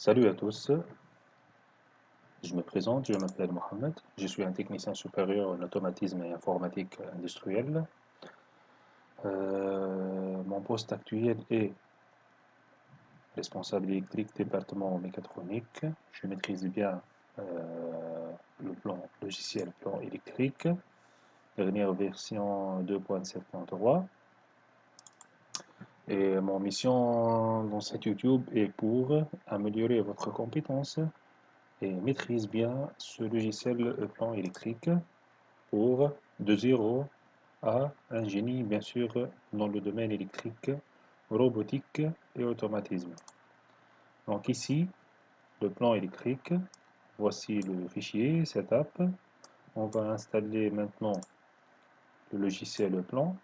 Salut à tous, je me présente, je m'appelle Mohamed, je suis un technicien supérieur en automatisme et informatique industrielle. Mon poste actuel est responsable électrique département mécatronique. Je maîtrise bien le plan logiciel plan électrique, dernière version 2.7.3. Et mon mission dans cette YouTube est pour améliorer votre compétence et maîtrise bien ce logiciel plan électrique pour de zéro à un génie, bien sûr, dans le domaine électrique, robotique et automatisme. Donc ici, le plan électrique, voici le fichier setup. On va installer maintenant le logiciel plan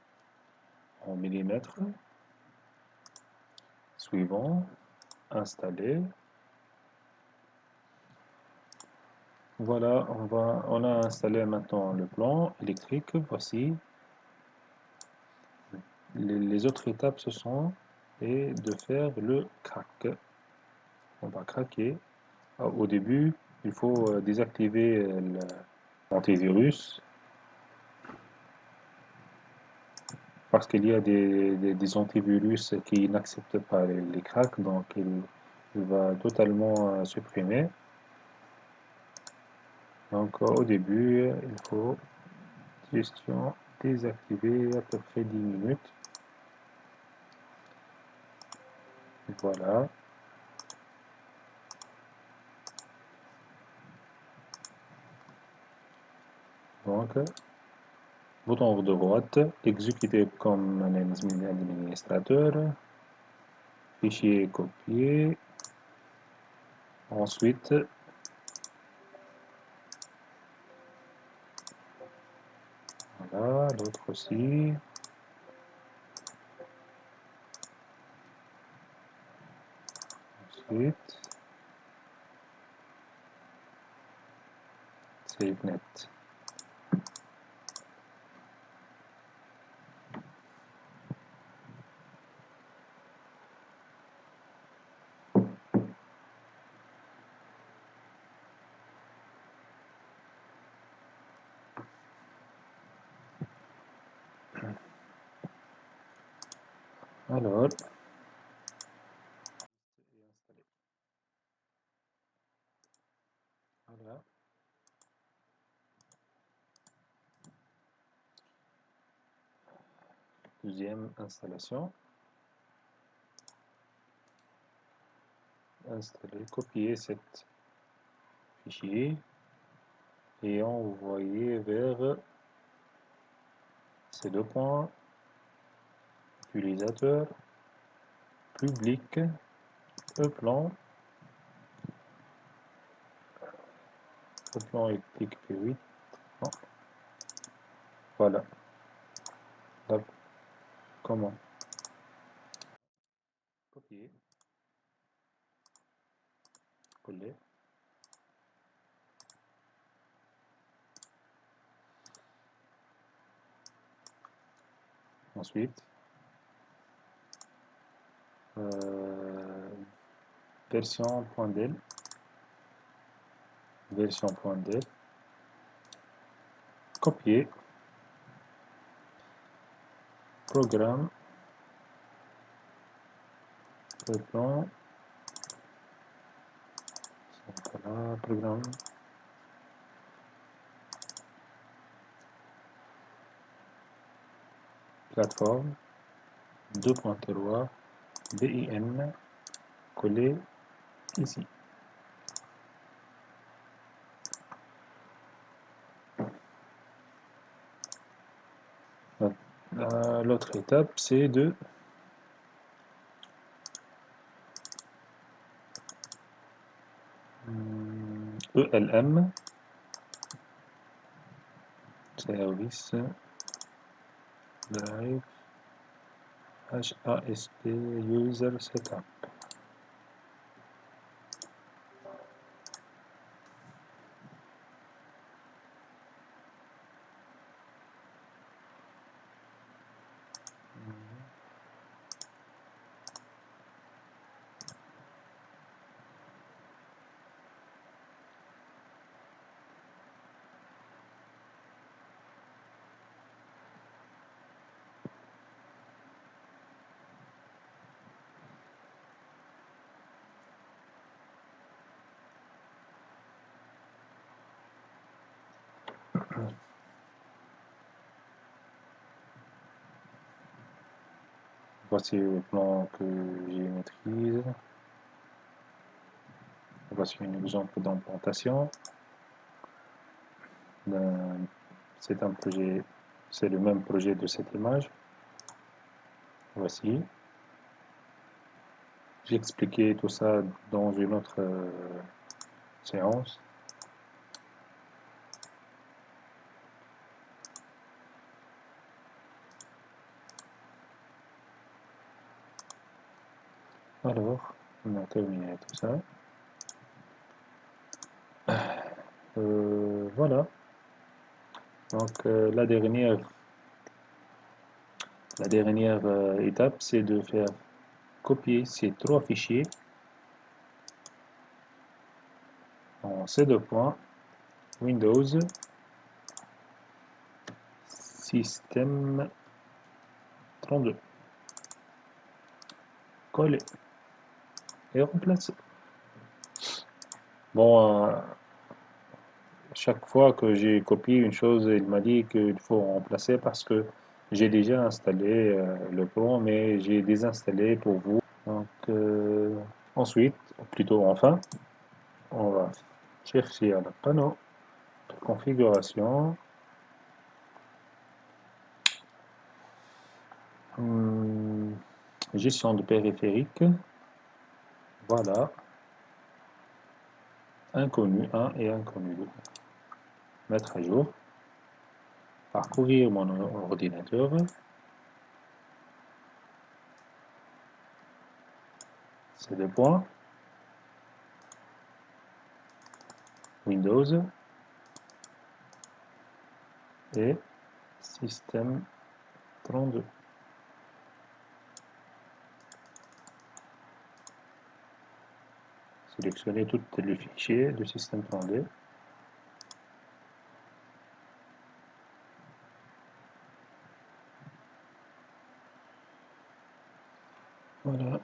en millimètres. Suivant, installer. Voilà, on a installé maintenant le plan électrique. Voici. Les autres étapes, ce sont et de faire le crack. On va craquer. Au début, il faut désactiver l'antivirus parce qu'il y a des antivirus qui n'acceptent pas les cracks, donc il va totalement supprimer. Donc au début, il faut gestion désactiver à peu près 10 minutes. Voilà. Donc, bouton de droite, exécuter comme un administrateur, fichier copier, ensuite voilà, l'autre aussi, ensuite SaveNet. Alors, voilà, deuxième installation, installer, copier cet fichier et envoyer vers ces deux points, utilisateur, public, e-plan électrique P8, non, voilà, là, comment, copier, coller, ensuite, version.del, version.del, copier, programme, e-plan, voilà, programme, plateforme, 2.3, BIN, coller ici. L'autre étape, c'est de ELM, service, drive, HASP, user setup. Voici le plan que j'ai maîtrise. Voici un exemple d'implantation. C'est un projet, c'est le même projet de cette image. Voici. J'ai expliqué tout ça dans une autre séance. Alors, on a terminé tout ça. Voilà. Donc, la dernière étape, c'est de faire copier ces trois fichiers en ces deux points, Windows, Système 32, coller et remplacer. Bon, chaque fois que j'ai copié une chose, il m'a dit qu'il faut remplacer parce que j'ai déjà installé le plan, mais j'ai désinstallé pour vous. Donc, ensuite, ou plutôt enfin, on va chercher à la panneau de configuration. Hum, Gestion de périphérique. Voilà. Inconnu 1 et inconnu 2. Mettre à jour. Parcourir mon ordinateur. C'est deux points. Windows et Système 32. Sélectionnez tous les fichiers du système 32. Voilà.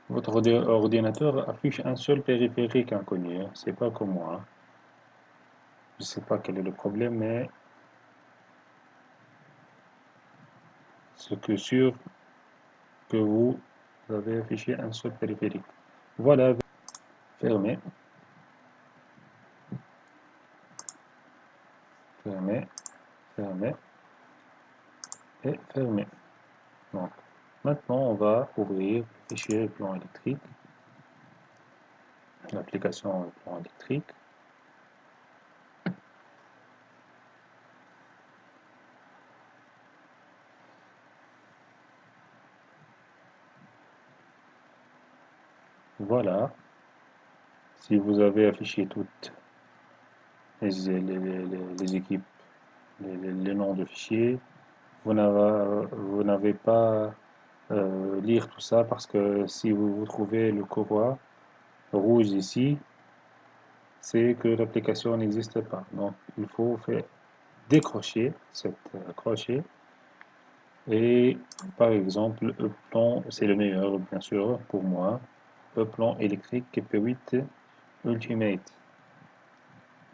Votre ordinateur affiche un seul périphérique inconnu, hein. C'est pas comme moi, hein. Je sais pas quel est le problème, mais c'est que sûr que vous avez affiché un seul périphérique. Voilà, fermez, fermez, fermez et fermez. Donc, maintenant, on va ouvrir le fichier plan électrique, l'application plan électrique. Voilà. Si vous avez affiché toutes les équipes, les noms de fichiers, vous n'avez pas lire tout ça parce que si vous trouvez le courroie rouge ici, c'est que l'application n'existe pas. Donc il faut faire décrocher cette crochet et par exemple le plan, c'est le meilleur bien sûr pour moi, le plan électrique P8 Ultimate.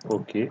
OK.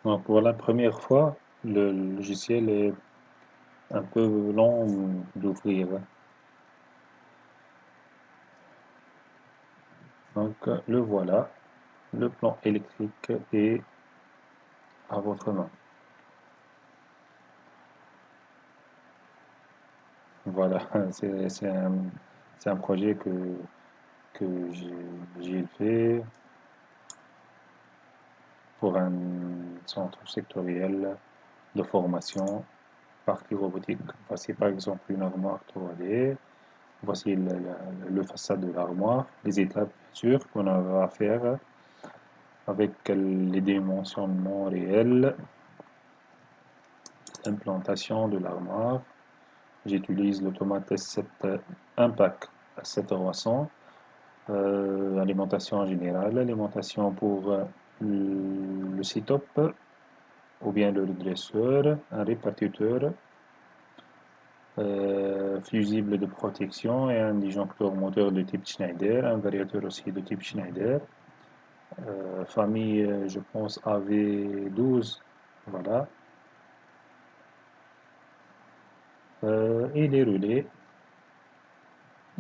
Donc pour la première fois, le logiciel est un peu lent d'ouvrir. Donc le voilà, le plan électrique est à votre main. Voilà, c'est un projet que j'ai fait pour un centre sectoriel de formation, partie robotique. Voici par exemple une armoire 3D. Voici le façade de l'armoire, les étapes bien sûr qu'on va faire avec les dimensionnements réels, l'implantation de l'armoire. J'utilise l'automate S7 Impact S7 alimentation générale, alimentation pour le sit-up ou bien le redresseur, un répartiteur, fusible de protection et un disjoncteur moteur de type Schneider, un variateur aussi de type Schneider, famille je pense AV12, voilà, et les relais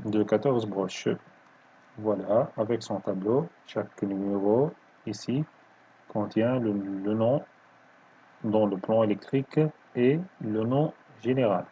de 14 broches. Voilà, avec son tableau, chaque numéro ici contient le nom dans le plan électrique et le nom général.